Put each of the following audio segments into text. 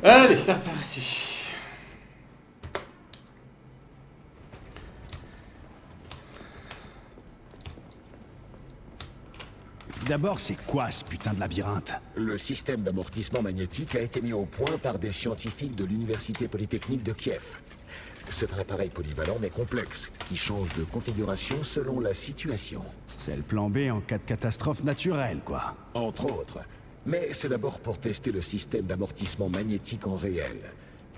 Allez, c'est reparti. D'abord, c'est quoi ce putain de labyrinthe? Le système d'amortissement magnétique a été mis au point par des scientifiques de l'Université Polytechnique de Kiev. C'est un appareil polyvalent mais complexe, qui change de configuration selon la situation. C'est le plan B en cas de catastrophe naturelle, quoi. Entre autres. Mais c'est d'abord pour tester le système d'amortissement magnétique en réel.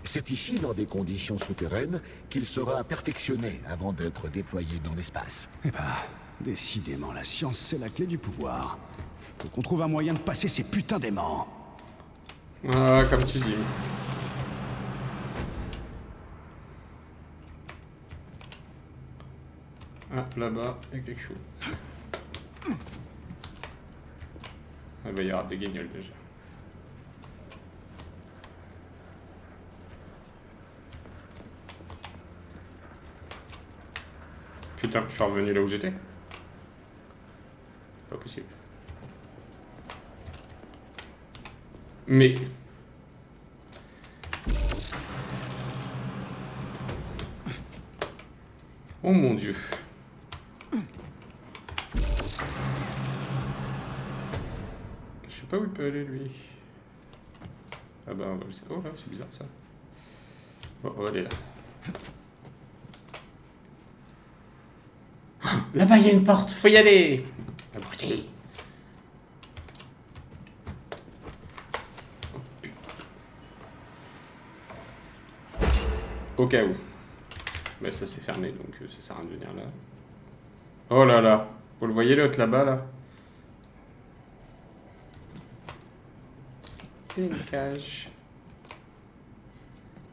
C'est ici, dans des conditions souterraines, qu'il sera perfectionné avant d'être déployé dans l'espace. Eh ben, décidément, la science, c'est la clé du pouvoir. Faut qu'on trouve un moyen de passer ces putains d'aimants. Ah, comme tu dis. Ah, là-bas, il y a quelque chose. Ah bah, il y aura des guignols déjà. Putain, je suis revenu là où j'étais. Pas possible. Mais... Oh mon Dieu. Je sais pas où il peut aller lui. Ah bah on va le... Oh là, c'est bizarre ça. Oh, oh, elle est là. Là-bas, il y a une porte, faut y aller. Abruti. Au cas où. Mais ça c'est fermé, donc ça sert à rien de venir là. Oh là là. Vous le voyez l'autre là-bas, là? Une cage.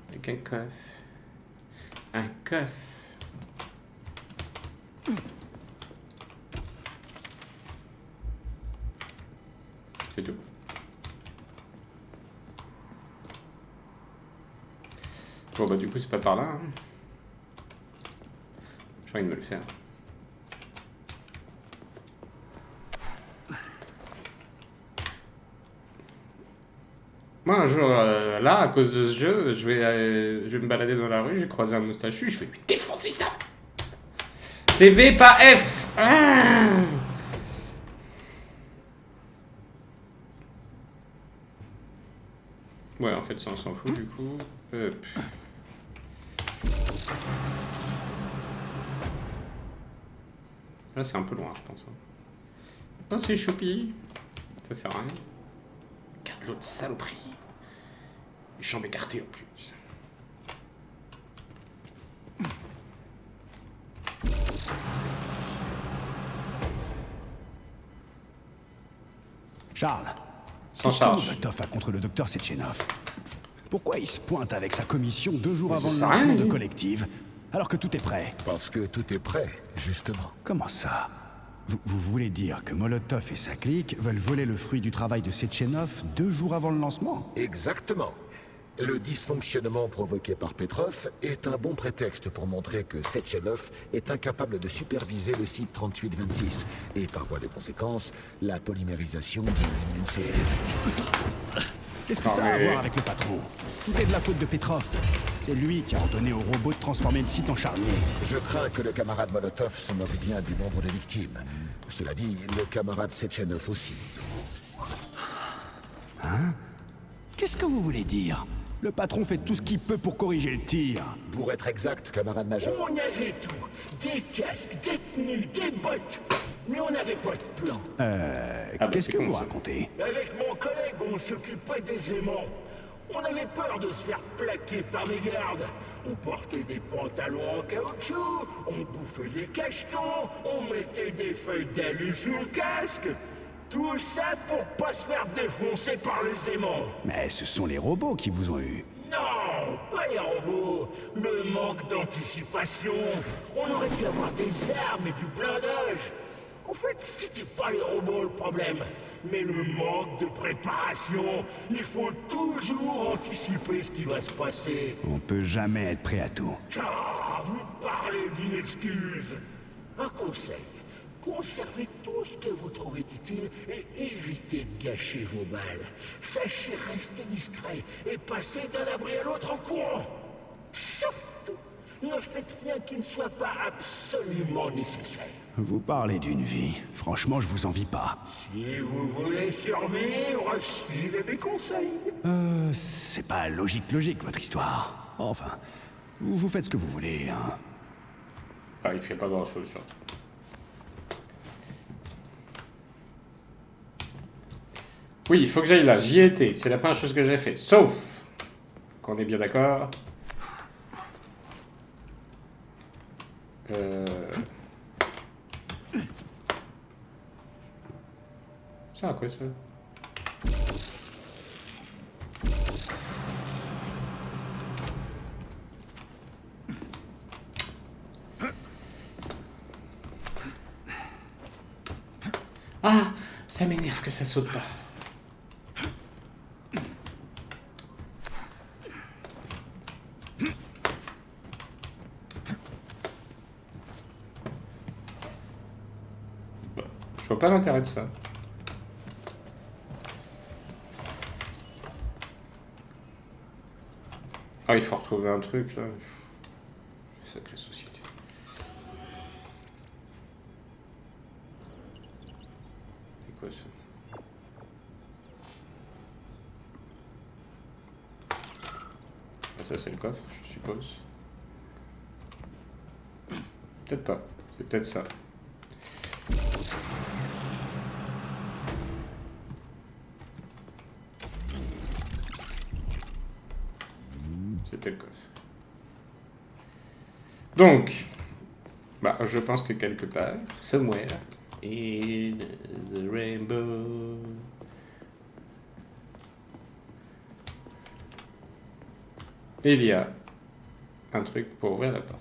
Avec un coffre. Un coffre. C'est tout. Bon bah du coup c'est pas par là. Hein. J'ai envie de me le faire. Moi un jour là, à cause de ce jeu, je vais me balader dans la rue, j'ai croisé un moustachu, je fais défoncer ta. C'est V pas F. Ah. Ouais, en fait, ça, on s'en fout, du coup. Hop. Là, c'est un peu loin, je pense. Non, c'est choupi. Ça sert à rien. Regarde l'autre saloperie. Les jambes écartées, en plus. Charles, Sans qu'est-ce que charge. Molotov a contre le docteur Sechenov? Pourquoi il se pointe avec sa commission 2 jours Mais avant ça le sert à rien, lancement de lui. collective, alors que tout est prêt? Parce que tout est prêt, justement. Comment ça? Vous voulez dire que Molotov et sa clique veulent voler le fruit du travail de Sechenov 2 jours avant le lancement? Exactement. Le dysfonctionnement provoqué par Petrov est un bon prétexte pour montrer que Sechenov est incapable de superviser le site 3826 et par voie de conséquence, la polymérisation du NCR. Qu'est-ce que ça a à voir avec le patron? Tout est de la faute de Petrov. C'est lui qui a ordonné au robot de transformer le site en charnier. Je crains que le camarade Molotov se moque bien du nombre de victimes. Cela dit, le camarade Sechenov aussi. Hein? Qu'est-ce que vous voulez dire? Le patron fait tout ce qu'il peut pour corriger le tir. Pour être exact, camarade major, On avait tout. Des casques, des tenues, des bottes. Mais on n'avait pas de plan. Ah bah, Qu'est-ce c'est que con, vous ça. racontez? Avec mon collègue, on s'occupait des aimants. On avait peur de se faire plaquer par les gardes. On portait des pantalons en caoutchouc, on bouffait des cachetons, on mettait des feuilles d'alu sous le casque. Tout ça pour pas se faire défoncer par les aimants. Mais ce sont les robots qui vous ont eu. Non, pas les robots. Le manque d'anticipation. On aurait pu avoir des armes et du blindage. En fait, c'était pas les robots le problème, mais le manque de préparation. Il faut toujours anticiper ce qui va se passer. On peut jamais être prêt à tout. Ah, vous parlez d'une excuse. Un conseil. Conservez tout ce que vous trouvez utile et évitez de gâcher vos balles. Sachez rester discret et passer d'un abri à l'autre en courant. Surtout, ne faites rien qui ne soit pas absolument nécessaire. Vous parlez d'une vie. Franchement, je vous envie pas. Si vous voulez survivre, suivez mes conseils. C'est pas logique, votre histoire. Enfin, vous faites ce que vous voulez, hein. Ah, il fait pas grand chose surtout. Oui, il faut que j'aille là. J'y étais. C'est la première chose que j'ai fait. Sauf qu'on est bien d'accord. Ça à quoi ça? Ah, ça m'énerve que ça saute pas. Je vois pas l'intérêt de ça. Ah, il faut retrouver un truc là. C'est ça que la société. C'est quoi ça? Ah, ça c'est le coffre, je suppose. Peut-être pas. C'est peut-être ça. C'était le coffre. Donc, bah, je pense que quelque part, somewhere in the rainbow, il y a un truc pour ouvrir la porte.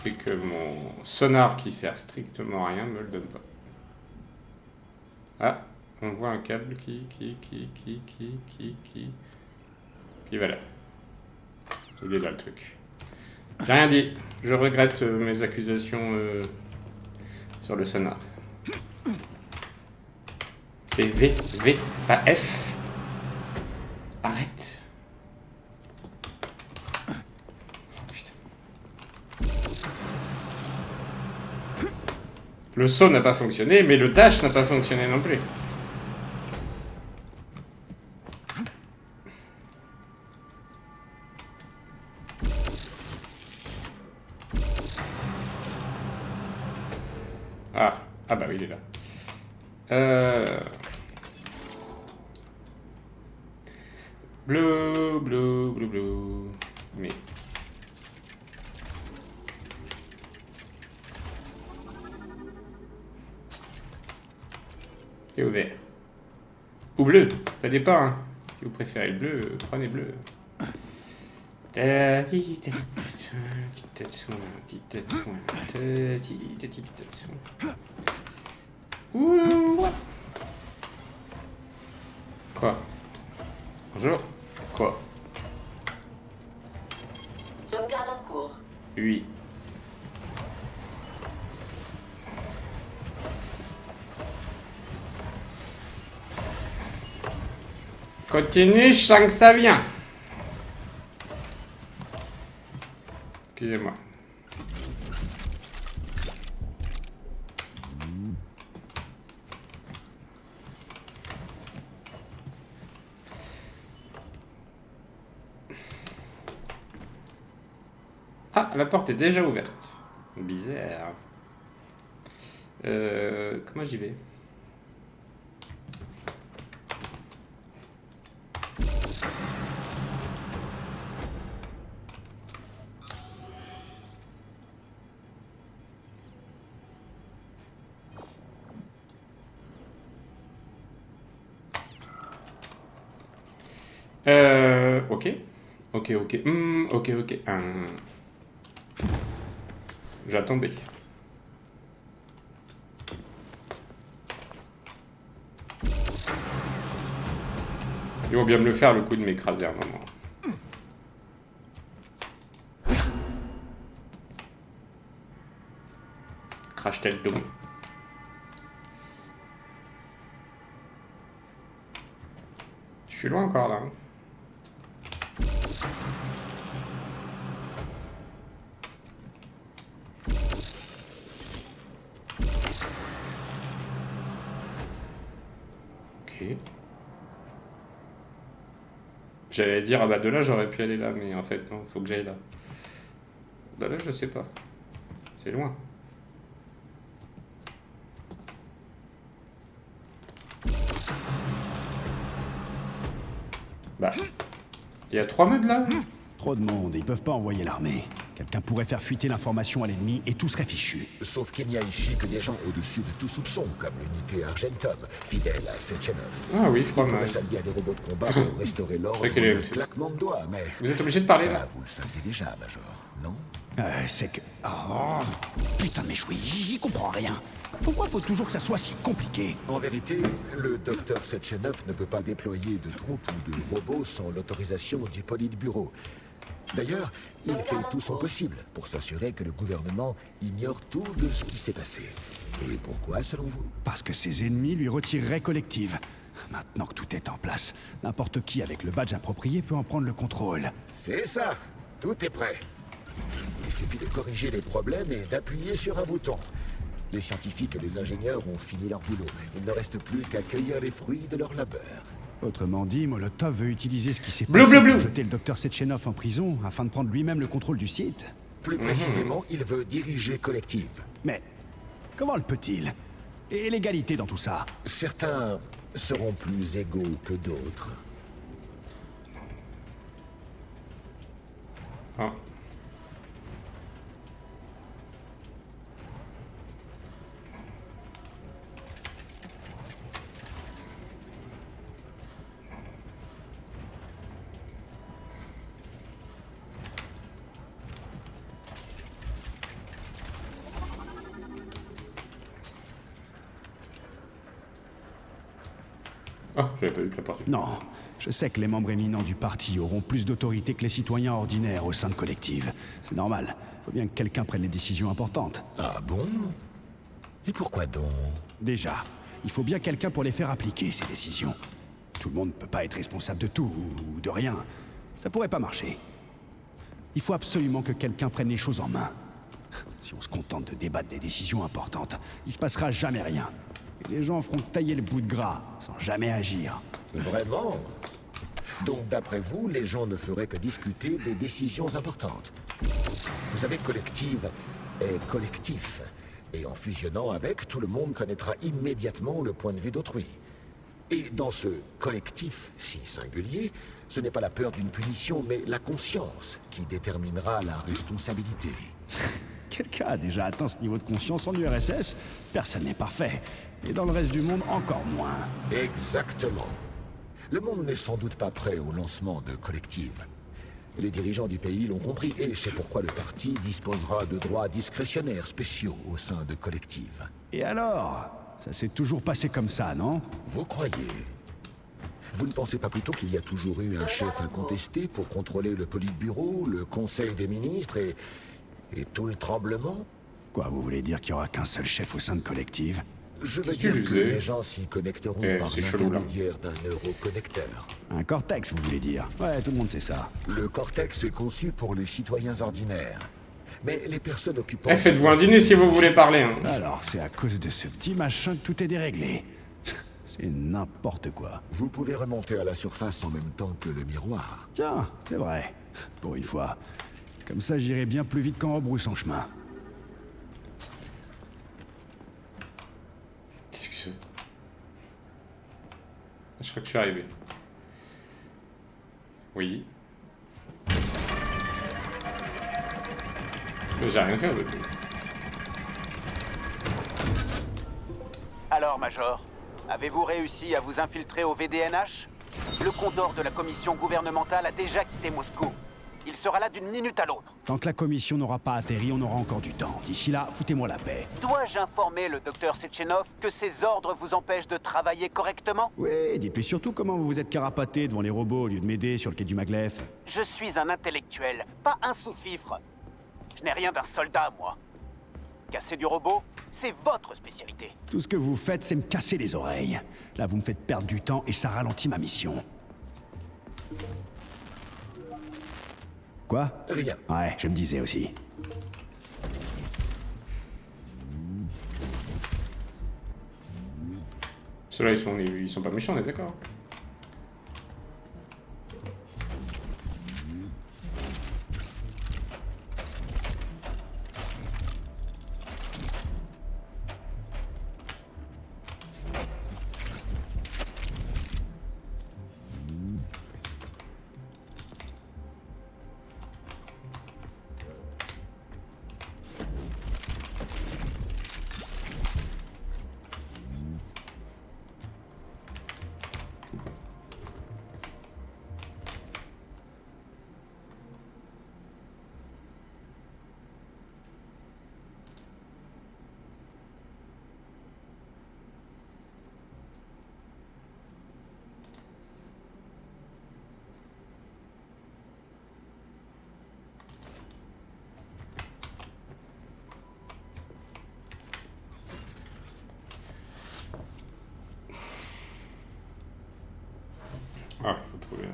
Et que mon sonar qui sert strictement à rien me le donne pas. Ah, on voit un câble qui va là. Il est là le truc. J'ai rien dit. Je regrette mes accusations sur le sonar. C'est V, pas F. Arrête. Le saut n'a pas fonctionné, mais le dash n'a pas fonctionné non plus. Ah bah oui, il est là. Blue. Mais... C'est ouvert. Ou bleu, ça dépend. Hein. Si vous préférez le bleu, prenez bleu. Petite tête soin. Ouh. Quoi? Bonjour. Quoi? Sauvegarde en cours. Oui. Continue, je sens que ça vient. Excusez-moi. Ah, la porte est déjà ouverte. Bizarre. Comment j'y vais? Ok. J'attendais. Ils vont bien me le faire le coup de m'écraser à un moment. Crash tel dôme. Je suis loin encore là. Ok. J'allais dire, ah bah de là j'aurais pu aller là, mais en fait non, faut que j'aille là. Bah là je sais pas. C'est loin. Bah, il y a 3 modes là. Trop de monde, ils peuvent pas envoyer l'armée. Quelqu'un pourrait faire fuiter l'information à l'ennemi et tout serait fichu. Sauf qu'il n'y a ici que des gens au-dessus de tout soupçon, comme l'unité Argentum, fidèle à Sechenov. Ah oui, je crois Ils pourraient mal. s'allier à des robots de combat pour restaurer l'ordre C'est qu'il est- d'un claquement de doigts, mais... Vous êtes obligé de parler Ça, là. vous le saviez déjà, Major, non? C'est que... Oh, putain mais j'y comprends rien. Pourquoi faut toujours que ça soit si compliqué? En vérité, le docteur Sechenov ne peut pas déployer de troupes ou de robots sans l'autorisation du Politburo. D'ailleurs, il fait tout son possible pour s'assurer que le gouvernement ignore tout de ce qui s'est passé. Et pourquoi, selon vous? Parce que ses ennemis lui retireraient Collective. Maintenant que tout est en place, n'importe qui avec le badge approprié peut en prendre le contrôle. C'est ça. Tout est prêt. Il suffit de corriger les problèmes et d'appuyer sur un bouton. Les scientifiques et les ingénieurs ont fini leur boulot. Il ne reste plus qu'à cueillir les fruits de leur labeur. Autrement dit, Molotov veut utiliser ce qui s'est Bleu, passé bleu, bleu. pour jeter le docteur Sechenov en prison afin de prendre lui-même le contrôle du site. Plus précisément, il veut diriger Collective. Mais comment le peut-il? Et l'égalité dans tout ça? Certains seront plus égaux que d'autres. Ah. Ah, j'avais pas vu que la porte. Non, je sais que les membres éminents du parti auront plus d'autorité que les citoyens ordinaires au sein de Collective. C'est normal. Faut bien que quelqu'un prenne les décisions importantes. Ah bon? Et pourquoi donc? Déjà, il faut bien quelqu'un pour les faire appliquer, ces décisions. Tout le monde ne peut pas être responsable de tout ou de rien. Ça pourrait pas marcher. Il faut absolument que quelqu'un prenne les choses en main. Si on se contente de débattre des décisions importantes, il se passera jamais rien. Et les gens feront tailler le bout de gras, sans jamais agir. Vraiment? Donc d'après vous, les gens ne feraient que discuter des décisions importantes. Vous savez, Collective est collectif. Et en fusionnant avec, tout le monde connaîtra immédiatement le point de vue d'autrui. Et dans ce collectif si singulier, ce n'est pas la peur d'une punition, mais la conscience qui déterminera la responsabilité. Quelqu'un a déjà atteint ce niveau de conscience en URSS? Personne n'est parfait. Et dans le reste du monde, encore moins. Exactement. Le monde n'est sans doute pas prêt au lancement de Collective. Les dirigeants du pays l'ont compris, et c'est pourquoi le parti disposera de droits discrétionnaires spéciaux au sein de Collective. Et alors? Ça s'est toujours passé comme ça, non? Vous croyez? Vous ne pensez pas plutôt qu'il y a toujours eu un chef incontesté pour contrôler le Politburo, le Conseil des ministres et tout le tremblement? Quoi, vous voulez dire qu'il n'y aura qu'un seul chef au sein de Collective? Je veux Tu dire que disais. les gens s'y connecteront par c'est chelou, là. l'intermédiaire d'un neuroconnecteur. Un cortex, vous voulez dire? Ouais, tout le monde sait ça. Le cortex est conçu pour les citoyens ordinaires. Mais les personnes occupant... Eh, faites-vous un dîner si vous voulez parler. Hein. Alors, c'est à cause de ce petit machin que tout est déréglé. C'est n'importe quoi. Vous pouvez remonter à la surface en même temps que le miroir. Tiens, c'est vrai. Pour une fois. Comme ça, j'irai bien plus vite qu'en rebroussant chemin. Qu'est-ce que c'est? Je crois que je suis arrivé. Oui. J'ai rien fait avec. Alors, Major, avez-vous réussi à vous infiltrer au VDNH? Le Condor de la commission gouvernementale a déjà quitté Moscou. Il sera là d'une minute à l'autre. Tant que la commission n'aura pas atterri, on aura encore du temps. D'ici là, foutez-moi la paix. Dois-je informer le docteur Sechenov que ses ordres vous empêchent de travailler correctement? Oui, dites-lui surtout comment vous vous êtes carapaté devant les robots au lieu de m'aider sur le quai du Maglev. Je suis un intellectuel, pas un sous-fifre. Je n'ai rien d'un soldat, moi. Casser du robot, c'est votre spécialité. Tout ce que vous faites, c'est me casser les oreilles. Là, vous me faites perdre du temps et ça ralentit ma mission. Quoi? Rien. Ouais, je me disais aussi. Ceux-là, ils sont pas méchants, on est d'accord. Ah, faut trouver.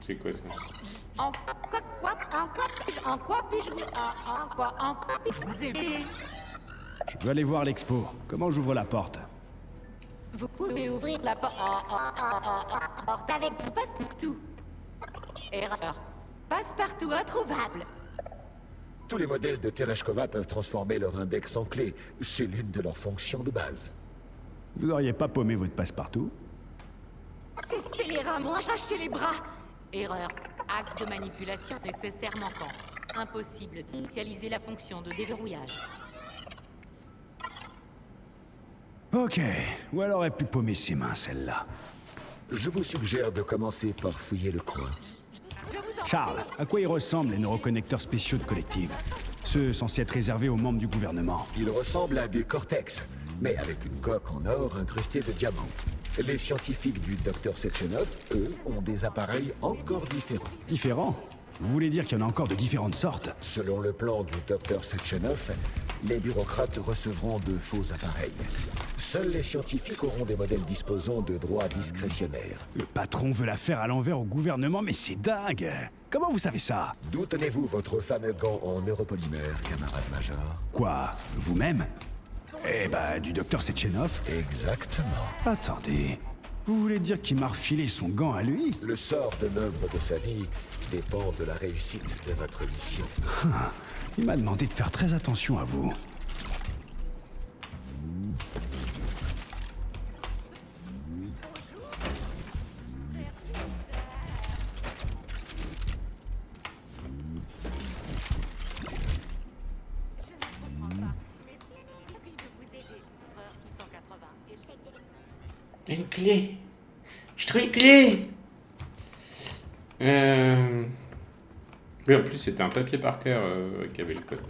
C'est quoi ça? En quoi puis-je vous aider? Je veux aller voir l'expo. Comment j'ouvre la porte? Vous pouvez ouvrir la porte avec passe-partout. Erreur. Passe-partout introuvable. Tous les modèles de Tereshkova peuvent transformer leur index en clé. C'est l'une de leurs fonctions de base. Vous n'auriez pas paumé votre passe-partout? C'est scélérat, arracher les bras. Erreur. Axe de manipulation nécessaire manquant. Impossible d'initialiser la fonction de déverrouillage. Ok, ou elle aurait pu paumer ses mains, celle-là. Je vous suggère de commencer par fouiller le coin. Charles, à quoi ils ressemblent les neuroconnecteurs spéciaux de collective? Ceux censés être réservés aux membres du gouvernement. Ils ressemblent à des cortex, mais avec une coque en or incrustée de diamants. Les scientifiques du Dr Sechenov, eux, ont des appareils encore différents. Différents? Vous voulez dire qu'il y en a encore de différentes sortes? Selon le plan du Dr Sechenov, les bureaucrates recevront de faux appareils. Seuls les scientifiques auront des modèles disposant de droits discrétionnaires. Le patron veut la faire à l'envers au gouvernement, mais c'est dingue! Comment vous savez ça? D'où tenez-vous votre fameux gant en neuropolymère, camarade major? Quoi? Vous-même? Eh ben, du docteur Sechenov? Exactement. Attendez, vous voulez dire qu'il m'a refilé son gant à lui? Le sort de l'œuvre de sa vie dépend de la réussite de votre mission. Il m'a demandé de faire très attention à vous. Une clé. Je trouve une clé. Oui, en plus, c'était un papier par terre qui avait le code.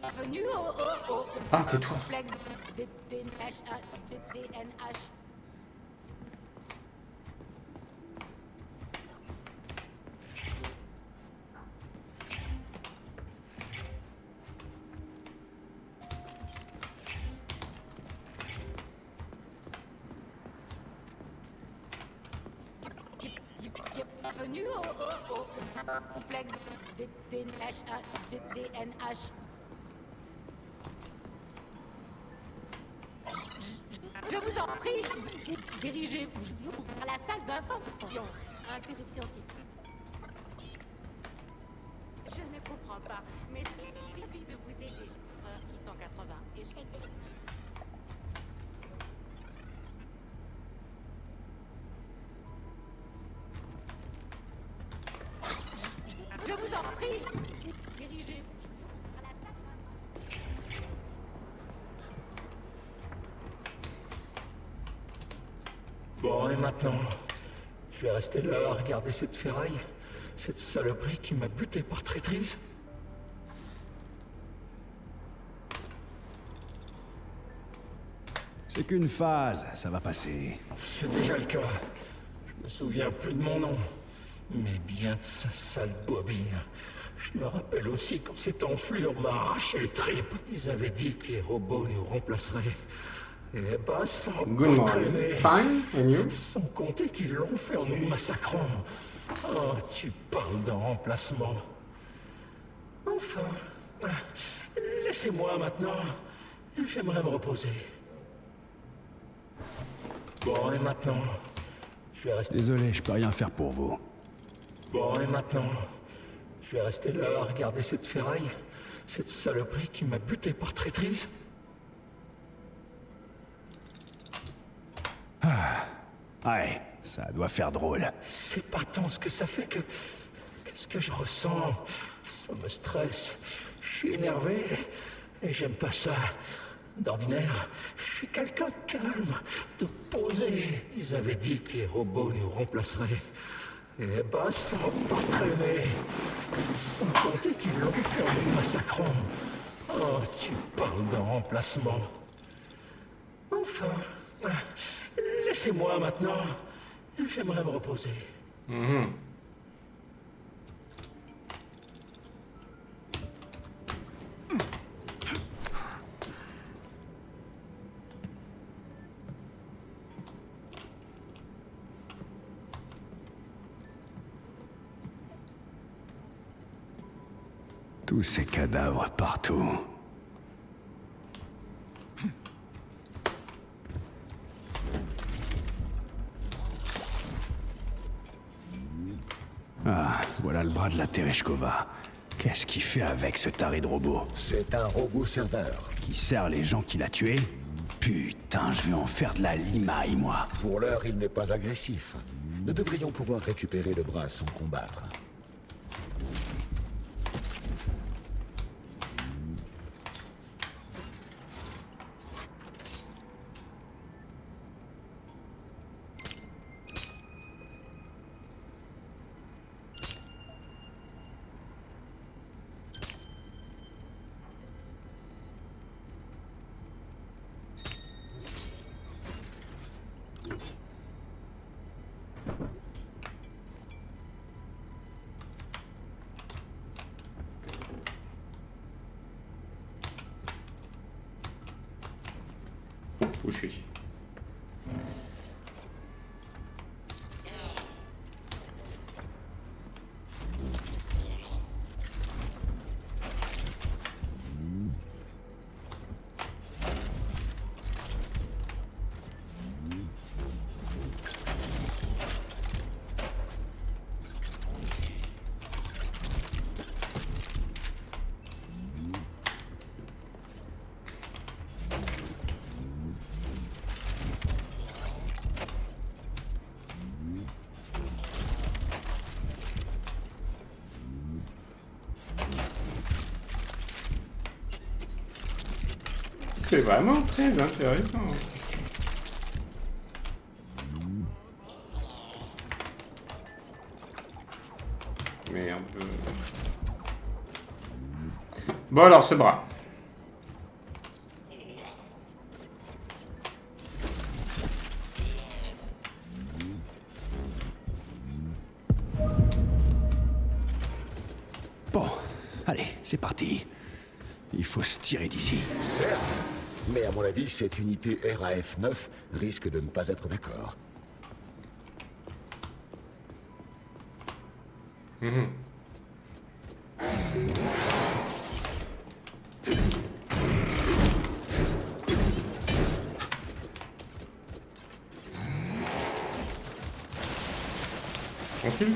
Bienvenue au Ah, tais-toi. complexe DNH. Bienvenue au complexe DNH. Je vous en prie, dirigez-vous vers la salle d'information. Interruption système. Je ne comprends pas, mais il suffit de vous aider. 680, échec. prie. Dirigez. Bon, et maintenant, je vais rester là à regarder cette ferraille, cette saloperie qui m'a buté par traîtrise. C'est qu'une phase, ça va passer. C'est déjà le cas. Je me souviens plus de mon nom, mais bien de sa sale bobine. Je me rappelle aussi quand cette enflure m'a arraché les tripes. Ils avaient dit que les robots nous remplaceraient. Eh ben, ça a Good pas morning. traîné. Fine, and you? Sans compter qu'ils l'ont fait en nous massacrant. Oh, tu parles d'un remplacement. Enfin, laissez-moi maintenant. J'aimerais me reposer. Bon, et maintenant, je vais rester... Désolé, je peux rien faire pour vous. Bon, et maintenant, je vais rester là à regarder cette ferraille, cette saloperie qui m'a buté par traîtrise. Ouais, ça doit faire drôle. C'est pas tant ce que ça fait que... Qu'est-ce que je ressens? Ça me stresse. Je suis énervé et j'aime pas ça. D'ordinaire, je suis quelqu'un de calme, de posé. Ils avaient dit que les robots nous remplaceraient. Eh ben, ça n'a pas traîné. Sans compter qu'ils l'ont fait en nous massacrant. Oh, tu parles d'un remplacement. Enfin, laissez-moi maintenant. J'aimerais me reposer. Tous ces cadavres partout. Ah, voilà le bras de la Tereshkova. Qu'est-ce qu'il fait avec ce taré de robot? C'est un robot serveur. Qui sert les gens qu'il a tués? Putain, je vais en faire de la limaille, moi. Pour l'heure, il n'est pas agressif. Nous devrions pouvoir récupérer le bras sans combattre. Où je suis? C'est vraiment très intéressant. Mais un peu... Bon alors, ce bras. Bon, allez, c'est parti. Il faut se tirer d'ici. Certes, mais à mon avis, cette unité RAF-9 risque de ne pas être d'accord. Tranquille.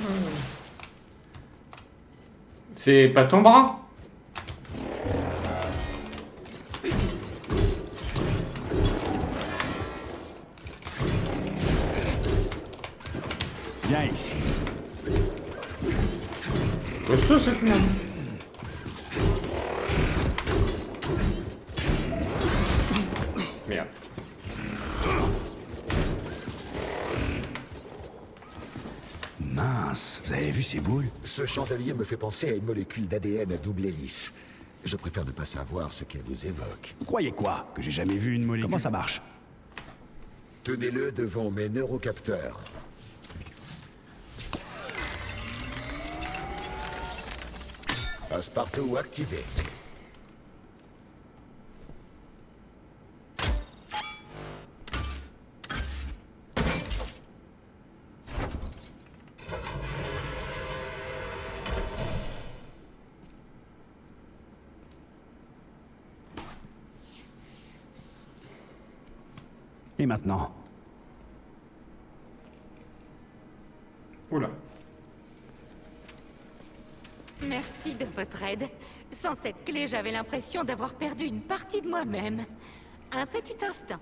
C'est pas ton bras? Viens ici. Costaud cette merde. Merde. Mince, vous avez vu ces boules? Ce chandelier me fait penser à une molécule d'ADN à double hélice. Je préfère ne pas savoir ce qu'elle vous évoque. Vous croyez quoi? Que j'ai jamais vu une molécule? Comment ça marche? Tenez-le devant mes neurocapteurs. Passe-partout activé. Et maintenant? Oula. Merci de votre aide. Sans cette clé, j'avais l'impression d'avoir perdu une partie de moi-même. Un petit instant.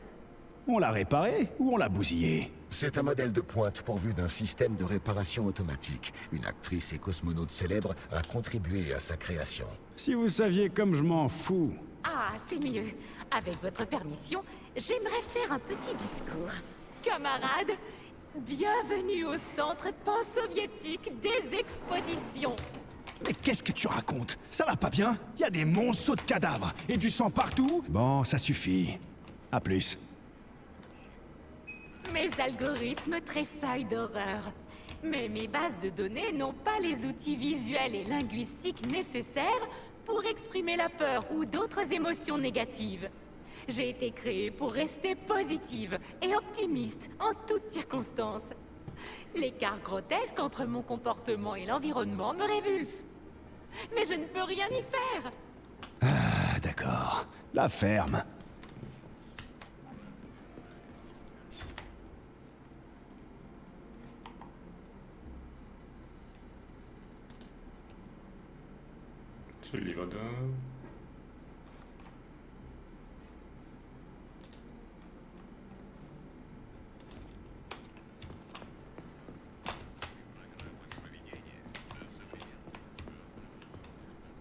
On l'a réparé ou on l'a bousillé? C'est un modèle de pointe pourvu d'un système de réparation automatique. Une actrice et cosmonaute célèbre a contribué à sa création. Si vous saviez comme je m'en fous. Ah, c'est mieux. Avec votre permission, j'aimerais faire un petit discours. Camarades, bienvenue au centre pan-soviétique des expositions. Mais qu'est-ce que tu racontes? Ça va pas bien? Il y a des monceaux de cadavres et du sang partout? Bon, ça suffit. À plus. Mes algorithmes tressaillent d'horreur. Mais mes bases de données n'ont pas les outils visuels et linguistiques nécessaires pour exprimer la peur ou d'autres émotions négatives. J'ai été créée pour rester positive et optimiste en toutes circonstances. L'écart grotesque entre mon comportement et l'environnement me révulse. Mais je ne peux rien y faire. Ah, d'accord. La ferme. C'est le livre de...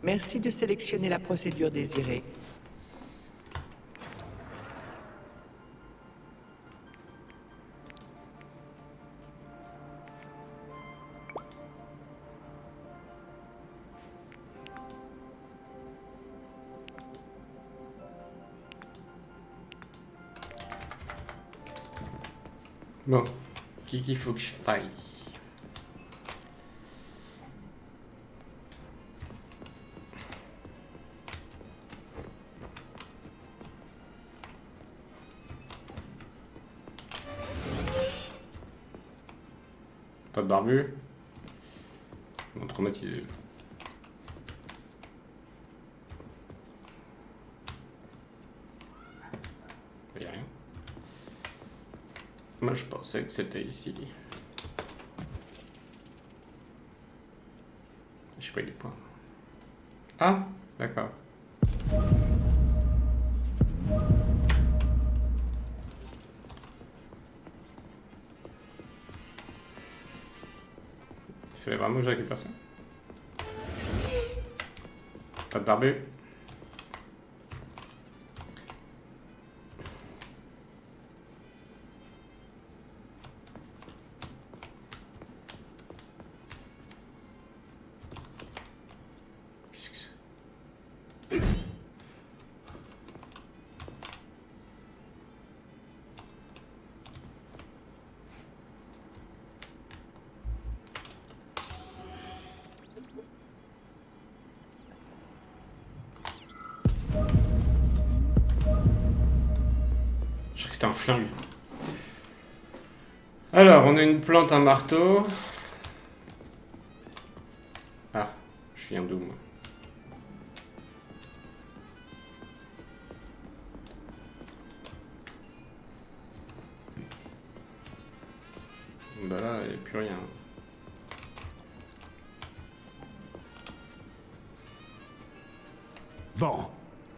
Merci de sélectionner la procédure désirée. Bon, qu'il faut que je fasse? Pas de barbu? Bon, traumatisé. Il y a rien. Moi je pensais que c'était ici. J'ai pas eu les points. Ah, d'accord. Il fallait vraiment que je récupère ça. Pas de barbu. Qu'est-ce que c'est? Je crois que c'était un flingue. Alors, on a une plante, un marteau. Ah, je viens d'où, moi? Bah là, il n'y a plus rien. Bon,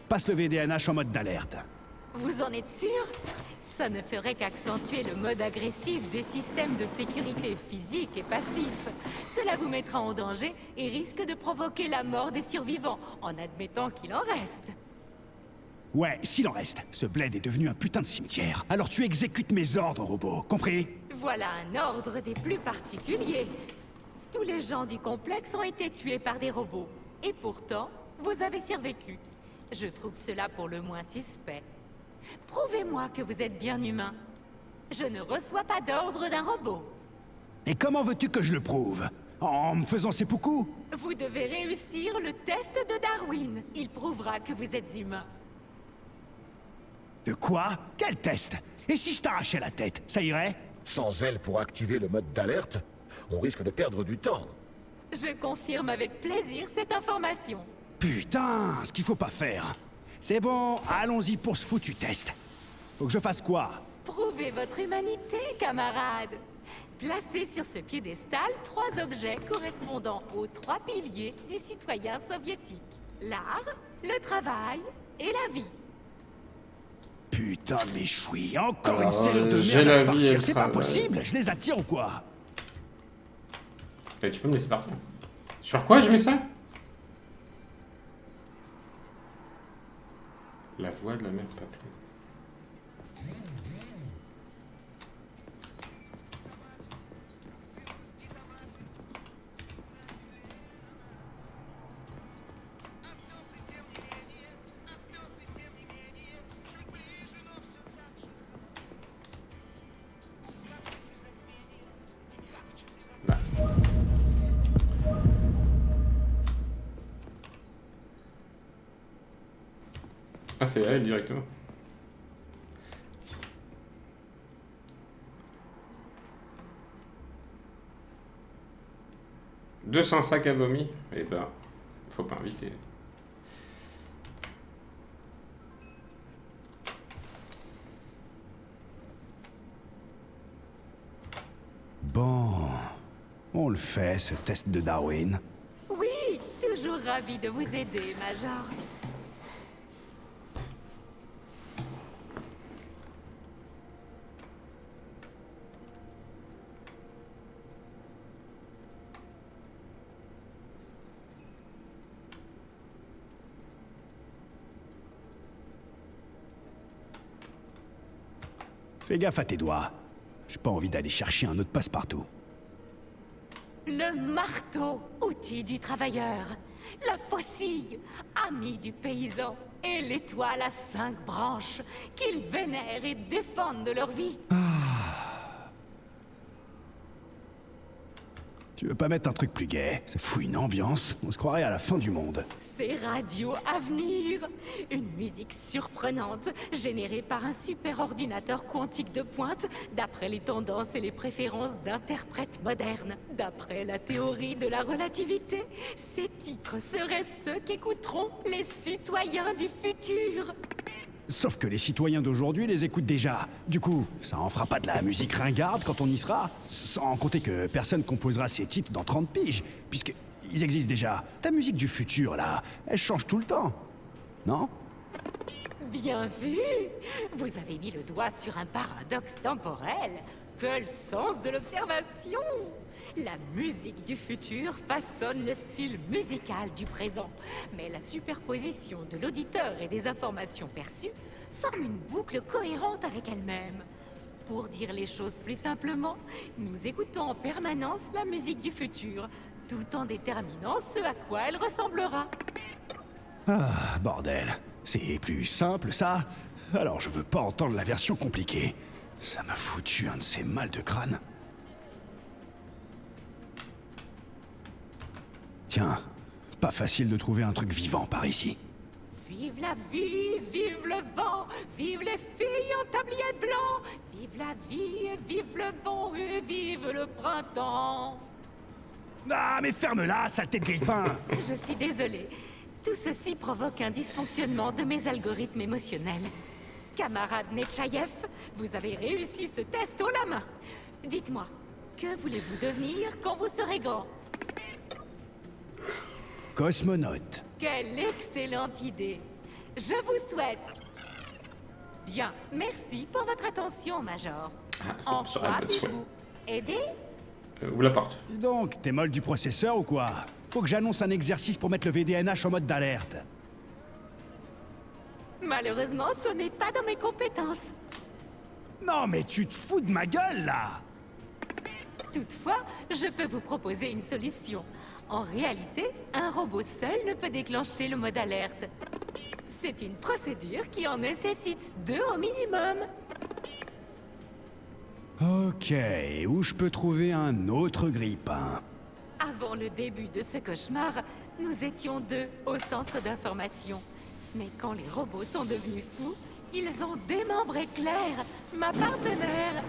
passe le VDNH en mode d'alerte. Vous en êtes sûr? Ça ne ferait qu'accentuer le mode agressif des systèmes de sécurité physique et passif. Cela vous mettra en danger et risque de provoquer la mort des survivants, en admettant qu'il en reste. Ouais, s'il en reste. Ce bled est devenu un putain de cimetière. Alors tu exécutes mes ordres, robot. Compris? Voilà un ordre des plus particuliers. Tous les gens du complexe ont été tués par des robots. Et pourtant, vous avez survécu. Je trouve cela pour le moins suspect. Prouvez-moi que vous êtes bien humain. Je ne reçois pas d'ordre d'un robot. Et comment veux-tu que je le prouve? En me faisant seppuku? Vous devez réussir le test de Darwin. Il prouvera que vous êtes humain. De quoi? Quel test? Et si je t'arrachais la tête, ça irait? Sans elle pour activer le mode d'alerte, on risque de perdre du temps. Je confirme avec plaisir cette information. Putain, ce qu'il faut pas faire. C'est bon, allons-y pour ce foutu test. Faut que je fasse quoi? Prouvez votre humanité, camarades. Placez sur ce piédestal 3 objets correspondant aux 3 piliers du citoyen soviétique. L'art, le travail et la vie. Putain, mais chouille, encore Alors, une serrure de j'ai merde à la se vie et le farcir, c'est pas travail. possible, je les attire ou quoi? Tu peux me laisser partir. Sur quoi je mets ça? La voix de la mère patrie. Là. Ah, c'est elle directement. « 200 sacs à vomi ?» Eh ben, faut pas inviter. Bon, on le fait, ce test de Darwin. Oui, toujours ravi de vous aider, Major. Fais gaffe à tes doigts. J'ai pas envie d'aller chercher un autre passe-partout. Le marteau, outil du travailleur. La faucille, ami du paysan. Et l'étoile à 5 branches, qu'ils vénèrent et défendent de leur vie. Tu veux pas mettre un truc plus gai? Ça fout une ambiance. On se croirait à la fin du monde. C'est Radio Avenir. Une musique surprenante, générée par un super ordinateur quantique de pointe, d'après les tendances et les préférences d'interprètes modernes. D'après la théorie de la relativité, ces titres seraient ceux qu'écouteront les citoyens du futur. Sauf que les citoyens d'aujourd'hui les écoutent déjà. Du coup, ça en fera pas de la musique ringarde quand on y sera. Sans compter que personne composera ces titres dans 30 piges, puisqu'ils existent déjà. Ta musique du futur, là, elle change tout le temps. Non? Bien vu. Vous avez mis le doigt sur un paradoxe temporel. Quel sens de l'observation! La musique du futur façonne le style musical du présent. Mais la superposition de l'auditeur et des informations perçues forme une boucle cohérente avec elle-même. Pour dire les choses plus simplement, nous écoutons en permanence la musique du futur, tout en déterminant ce à quoi elle ressemblera. Ah, bordel. C'est plus simple, ça? Alors je veux pas entendre la version compliquée. Ça m'a foutu un de ces mal de crâne. Tiens, pas facile de trouver un truc vivant par ici. Vive la vie, vive le vent, vive les filles en tablier blanc, vive la vie, et vive le vent et vive le printemps. Ah, mais ferme-la, saleté de grille-pain! Je suis désolée. Tout ceci provoque un dysfonctionnement de mes algorithmes émotionnels. Camarade Netchaïev, vous avez réussi ce test haut la main. Dites-moi, que voulez-vous devenir quand vous serez grand? Cosmonaute. Quelle excellente idée. Je vous souhaite... Bien, merci pour votre attention, Major. En sur quoi un peu de puis-je souhait. vous aider? Ouvre la porte. Dis donc, t'es molle du processeur ou quoi? Faut que j'annonce un exercice pour mettre le VDNH en mode d'alerte. Malheureusement, ce n'est pas dans mes compétences. Non mais tu te fous de ma gueule là! Toutefois, je peux vous proposer une solution. En réalité, un robot seul ne peut déclencher le mode alerte. C'est une procédure qui en nécessite 2 au minimum. Ok, où je peux trouver un autre grille-pain? Avant le début de ce cauchemar, nous étions 2 au centre d'information. Mais quand les robots sont devenus fous, ils ont démembré Claire, ma partenaire.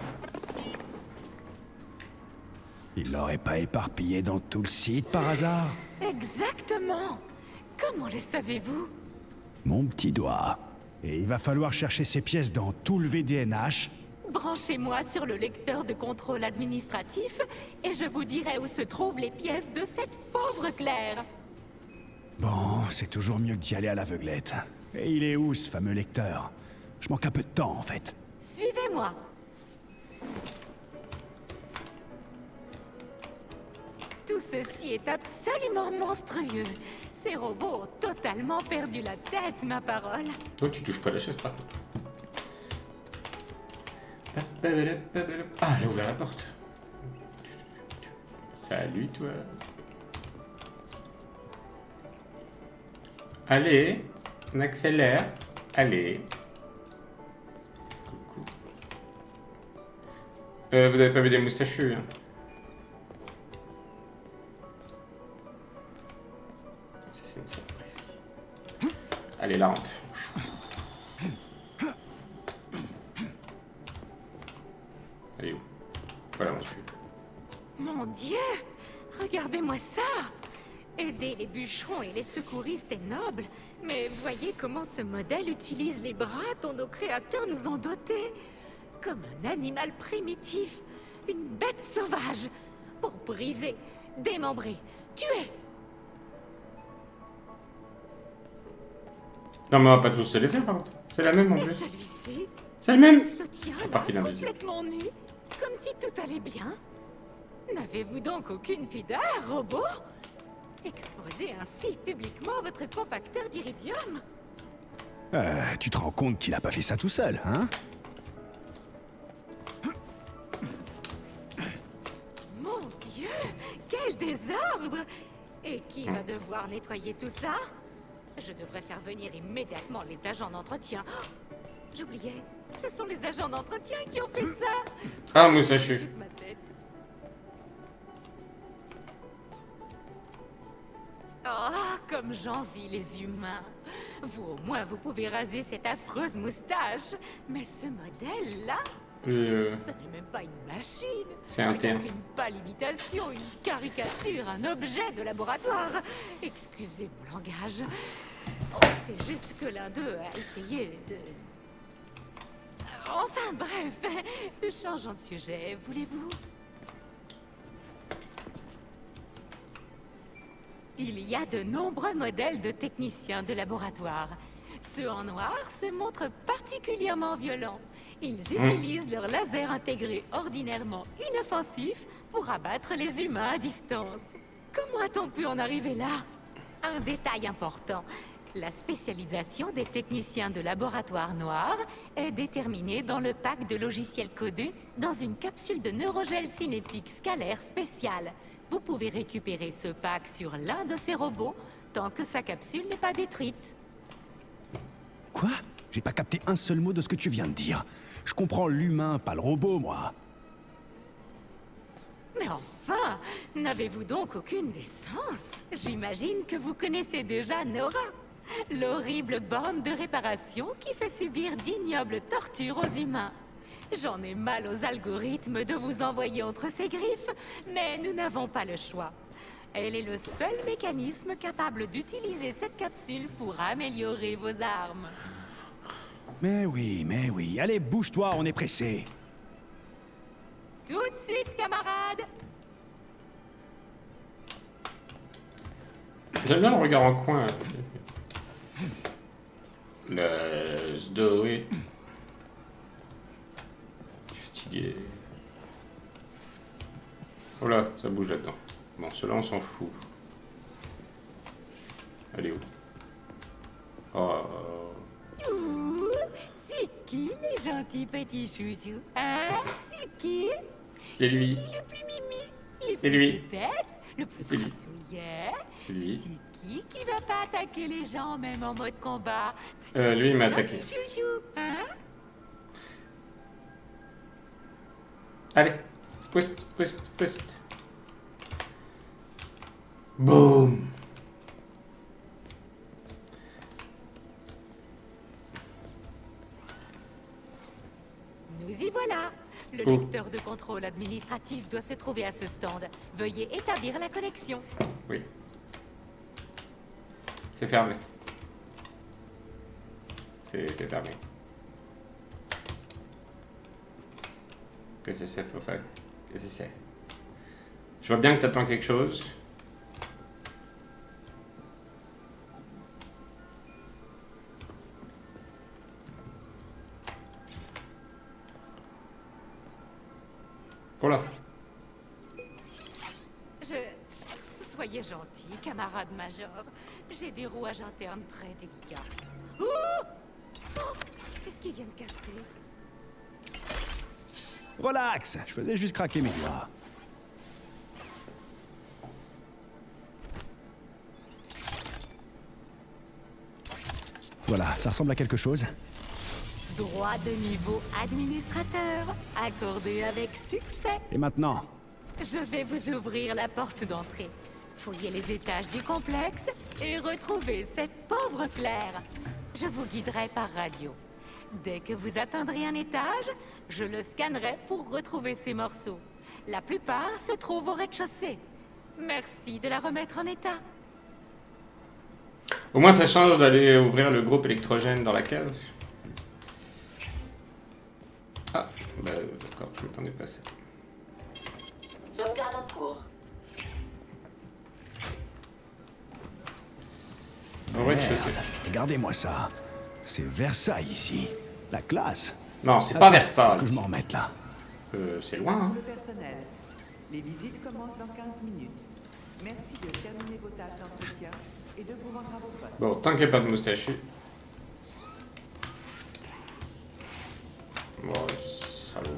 Il l'aurait pas éparpillé dans tout le site par hasard? Exactement. Comment le savez-vous? Mon petit doigt. Et il va falloir chercher ces pièces dans tout le VDNH. Branchez-moi sur le lecteur de contrôle administratif et je vous dirai où se trouvent les pièces de cette pauvre Claire. Bon, c'est toujours mieux que d'y aller à l'aveuglette. Et il est où ce fameux lecteur? Je manque un peu de temps en fait. Suivez-moi. Tout ceci est absolument monstrueux. Ces robots ont totalement perdu la tête, ma parole. Toi, tu touches pas la chaise par contre. Ah, elle a ouvert la porte. Salut, toi. Allez, on accélère. Allez. Coucou. Vous avez pas vu des moustachus, hein? C'est une surprise. Allez, la rampe. Allez où? Voilà, on suit. Mon Dieu! Regardez-moi ça! Aider les bûcherons et les secouristes est noble, mais voyez comment ce modèle utilise les bras dont nos créateurs nous ont dotés. Comme un animal primitif, une bête sauvage, pour briser, démembrer, tuer. Non, mais on va pas tous se les faire par contre. C'est la même en Et plus. celui-ci, C'est le même! il se tient À là, part qu'il est invisible. complètement nu, comme si tout allait bien. N'avez-vous donc aucune pudeur, robot? Exposer ainsi publiquement votre compacteur d'iridium? Tu te rends compte qu'il a pas fait ça tout seul, hein? Mon Dieu, quel désordre! Et qui va devoir nettoyer tout ça? Je devrais faire venir immédiatement les agents d'entretien. Oh, j'oubliais, ce sont les agents d'entretien qui ont fait ça! Ah, moustachu. Toute ma tête. Oh, comme j'envie les humains. Vous, au moins, vous pouvez raser cette affreuse moustache. Mais ce modèle-là, ce n'est même pas une machine. C'est un terme. Rien qu'une pâle imitation, une caricature, un objet de laboratoire. Excusez mon langage. Oh, c'est juste que l'un d'eux a essayé de... Enfin, bref. Changeons de sujet, voulez-vous? Il y a de nombreux modèles de techniciens de laboratoire. Ceux en noir se montrent particulièrement violents. Ils utilisent leur laser intégré ordinairement inoffensif pour abattre les humains à distance. Comment a-t-on pu en arriver là? Un détail important. La spécialisation des techniciens de laboratoire noir est déterminée dans le pack de logiciels codés dans une capsule de neurogel cinétique scalaire spéciale. Vous pouvez récupérer ce pack sur l'un de ces robots tant que sa capsule n'est pas détruite. Quoi? J'ai pas capté un seul mot de ce que tu viens de dire. Je comprends l'humain, pas le robot, moi. Mais enfin, n'avez-vous donc aucune décence? J'imagine que vous connaissez déjà Nora, l'horrible borne de réparation qui fait subir d'ignobles tortures aux humains. J'en ai mal aux algorithmes de vous envoyer entre ses griffes, mais nous n'avons pas le choix. Elle est le seul mécanisme capable d'utiliser cette capsule pour améliorer vos armes. Mais oui. Allez, bouge-toi, on est pressé. Tout de suite, camarades! J'aime bien le regard en coin. Let's do it. Je suis fatigué. Oh là, ça bouge là-dedans. Bon, ceux-là, on s'en fout. Elle est où? Oh. Ouh, c'est qui les gentils petits chouchous? Hein? C'est qui? C'est lui. Qui le plus mimi? Le C'est plus lui. tête? Le plus C'est lui. grassouillet? C'est lui. C'est qui va pas attaquer les gens même en mode combat? Lui, il m'a Gentil attaqué. chouchou, hein? Allez. Pousse, pousse, pousse. Boum. Nous y voilà. Le Oh. lecteur de contrôle administratif doit se trouver à ce stand. Veuillez établir la connexion. Oui. C'est fermé. C'est fermé. Qu'est-ce que c'est, faut faire? Qu'est-ce que c'est? Je vois bien que t'attends quelque chose. Oh là. Soyez gentil, camarade major. J'ai des rouages internes très délicats. Oh, qu'est-ce qui vient de casser? Relax, je faisais juste craquer mes doigts. Voilà, ça ressemble à quelque chose. Droit de niveau administrateur, accordé avec succès. Et maintenant? Je vais vous ouvrir la porte d'entrée. Fouillez les étages du complexe et retrouvez cette pauvre Claire. Je vous guiderai par radio. Dès que vous atteindrez un étage, je le scannerai pour retrouver ces morceaux. La plupart se trouvent au rez-de-chaussée. Merci de la remettre en état. Au moins, ça change d'aller ouvrir le groupe électrogène dans la cave. Ah, bah d'accord, je m'attendais pas à ça. Sauvegarde en cours. Au rez-de-chaussée. Regardez-moi ça. C'est Versailles ici. La classe. Non, c'est pas Attends, Versailles. faut que je m'en remette là. C'est loin, hein. Le personnel. Les visites commencent dans 15 minutes. Merci de terminer vos tâches d'entretien et de vous rendre à vos postes. Bon, tant qu'il n'y a pas de moustachu. Bon, salaud.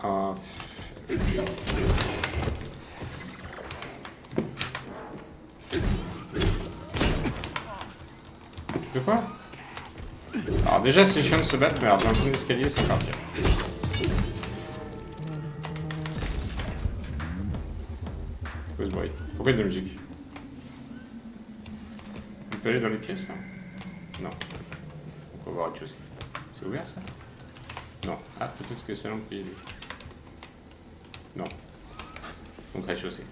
Ah. De quoi? Alors déjà c'est chiant de se battre, mais alors dans un escalier c'est encore pire. C'est quoi ce bruit? Pourquoi il y a de la musique? On peut aller dans les pièces là? Non. On va voir autre chose. C'est ouvert ça? Non. Ah, peut-être que c'est là on peut y aller. Non. Donc rez-de-chaussée.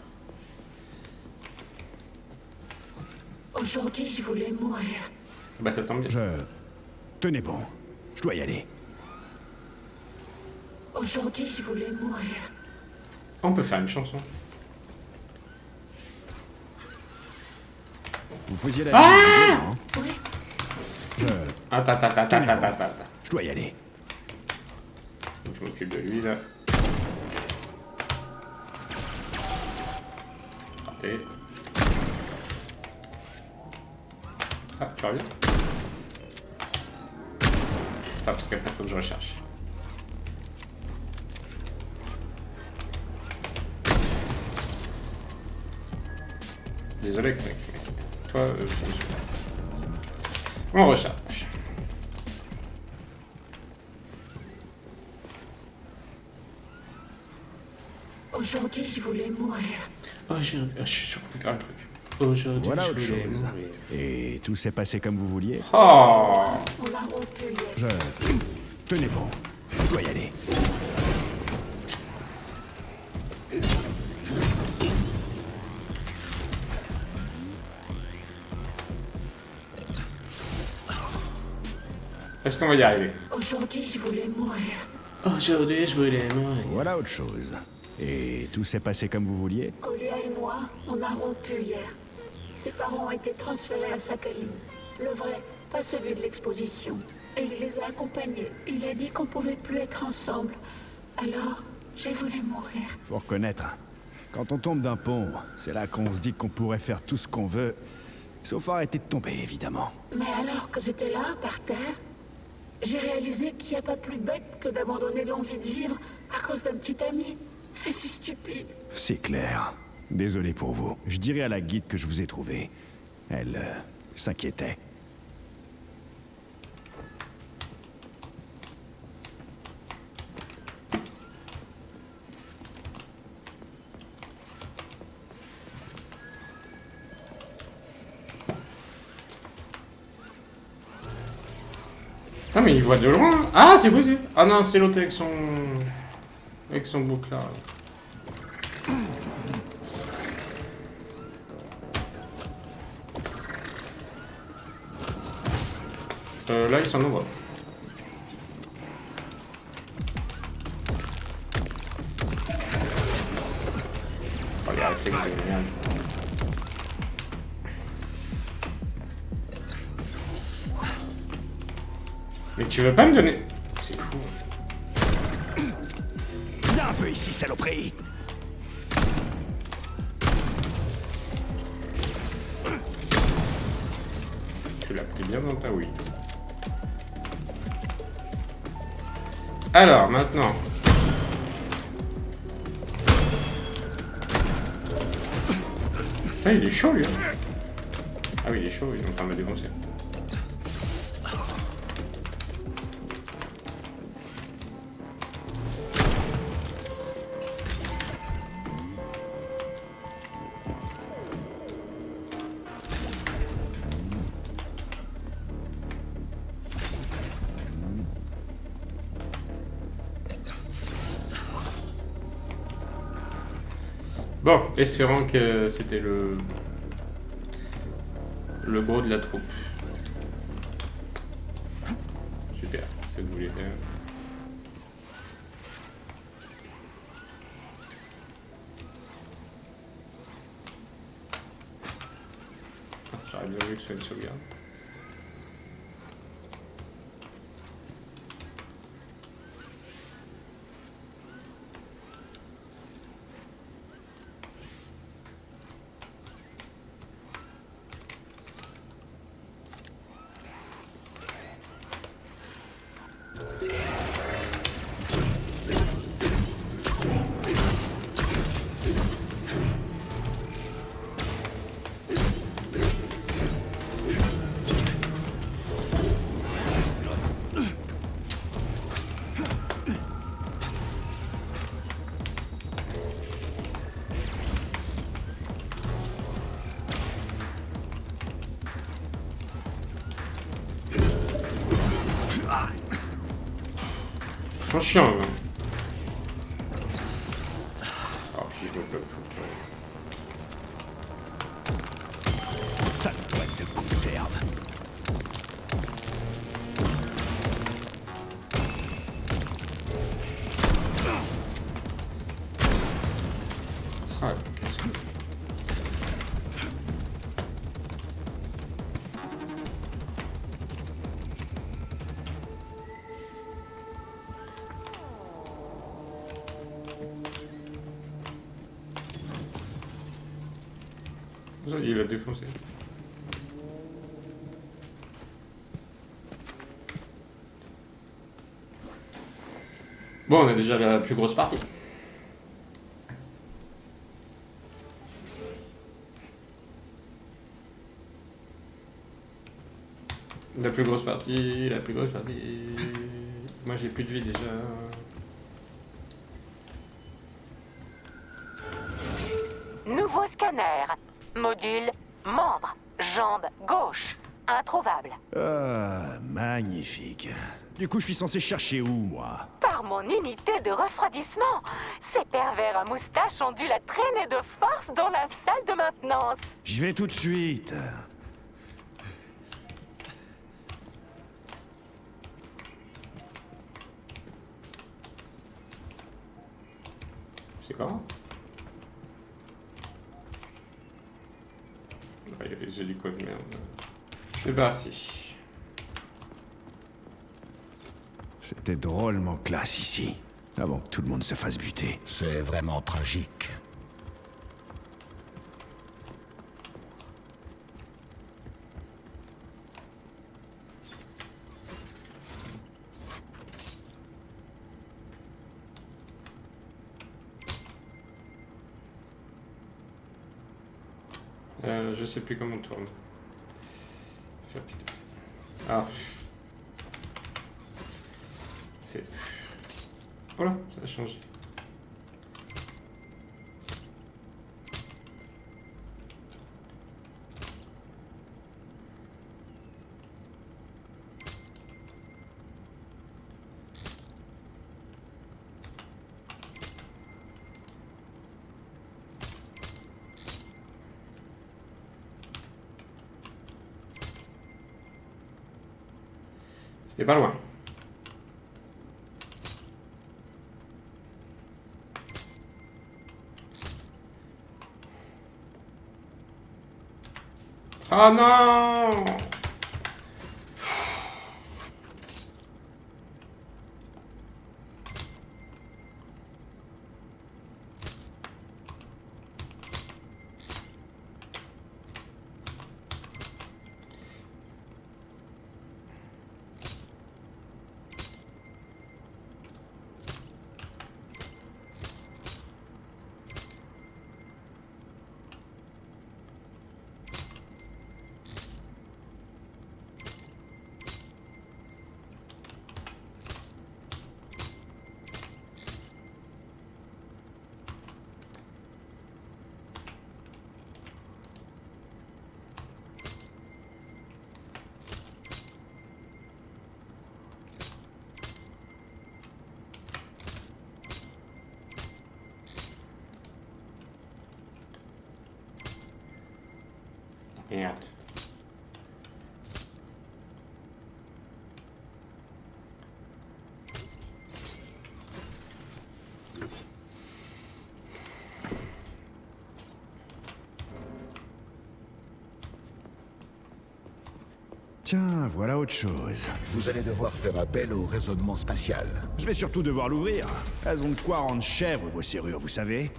Aujourd'hui, je voulais mourir. Bah ça tombe bien. Tenez bon. Je dois y aller. Aujourd'hui, je voulais mourir. On peut faire une chanson. Vous faisiez la Ah visite, non? Oui. Attends. Je dois y aller. Donc je m'occupe de lui là. Partez. Ah, tu reviens? Ah, parce qu'après faut que je recherche. Désolé mec. Toi, on recherche. Aujourd'hui, je voulais mourir. Oh, je suis sûr qu'on peut faire un truc. Aujourd'hui, Voilà je autre voulais chose. mourir. Et tout s'est passé comme vous vouliez. Oh! On l'a rompu hier. Tenez bon. Je dois y aller. Est-ce qu'on va y arriver? Aujourd'hui, je voulais mourir. Aujourd'hui, je voulais mourir. Voilà autre chose. Et tout s'est passé comme vous vouliez? Olia et moi, on a rompu hier. Ses parents ont été transférés à Sakhaline. Le vrai, pas celui de l'exposition. Et il les a accompagnés. Il a dit qu'on pouvait plus être ensemble. Alors, j'ai voulu mourir. Faut reconnaître, quand on tombe d'un pont, c'est là qu'on se dit qu'on pourrait faire tout ce qu'on veut, sauf arrêter de tomber, évidemment. Mais alors que j'étais là, par terre, j'ai réalisé qu'il n'y a pas plus bête que d'abandonner l'envie de vivre à cause d'un petit ami. C'est si stupide. C'est clair. Désolé pour vous. Je dirai à la guide que je vous ai trouvé. Elle s'inquiétait. Ah mais il voit de loin. Ah c'est possible. Ah non c'est l'autre avec son... Avec son bouc là. Là ils s'en envoient. Oh les réflexes de merde. Mais tu veux pas me donner... C'est fou. Viens un peu ici, saloperie! Tu l'as pris bien dans ta oui. Alors, maintenant... Ah, il est chaud, lui. Hein. Ah oui, il est chaud, il est en train de me défoncer. Bon, espérons que c'était le gros de la troupe. Super, c'est ce que vous voulez faire. J'aurais bien vu que ce soit une sauvegarde. Ils sont chiants, là. Oh, si je me bloque tout Sale boîte de conserve. Ah, qu'est-ce que... Il a défoncé. Bon, on a déjà la plus grosse partie. La plus grosse partie, la plus grosse partie. Moi j'ai plus de vie déjà. Nouveau scanner. Module membre. Jambe gauche. Introuvable. Ah, magnifique. Du coup, je suis censé chercher où, moi? Par mon unité de refroidissement. Ces pervers à moustache ont dû la traîner de force dans la salle de maintenance. J'y vais tout de suite. C'est quoi? Ah, il y a les hélicos de merde. C'est parti. C'était drôlement classe ici, avant que tout le monde se fasse buter. C'est vraiment tragique. Je sais plus comment on tourne. Ah. C'est... Voilà, ça a changé. C'était pas loin. Oh non! Merde. Tiens, voilà autre chose. Vous allez devoir faire appel au raisonnement spatial. Je vais surtout devoir l'ouvrir. Elles ont de quoi rendre chèvre vos serrures, vous savez.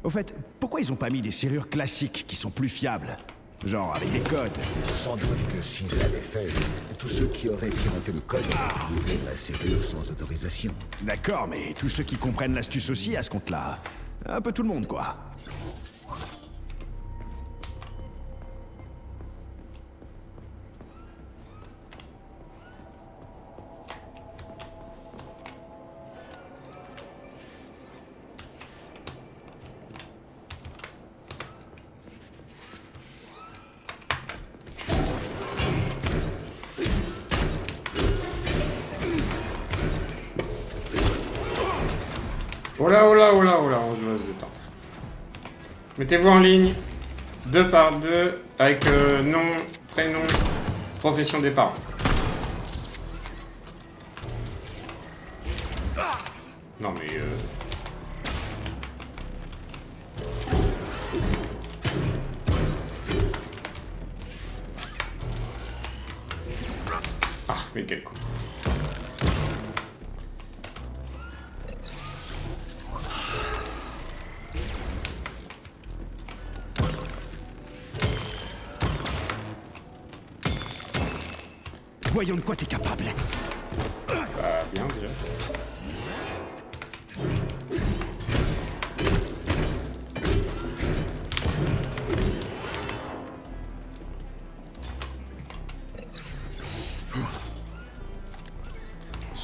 Au fait, pourquoi ils ont pas mis des serrures classiques qui sont plus fiables? Genre avec des codes. Sans doute que s'ils l'avaient fait, tous ceux qui auraient piraté le code auraient pu ouvrir la serrure sans autorisation. D'accord, mais tous ceux qui comprennent l'astuce aussi à ce compte-là. Un peu tout le monde, quoi. Oh là, oh là, oh là, oh là, on se laisse détendre. Mettez-vous en ligne, 2 par 2, avec nom, prénom, profession des parents. Non mais Ah, mais quel con. Voyons de quoi t'es capable. Bah, bien déjà.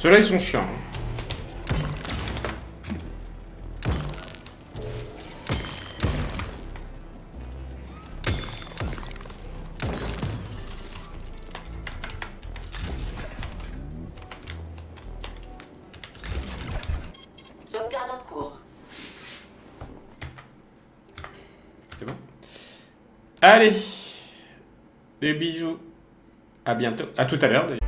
Ceux-là, ils sont chiants. Hein. Sauvegarde en cours. C'est bon? Allez. Des bisous. À bientôt. À tout à l'heure, d'ailleurs.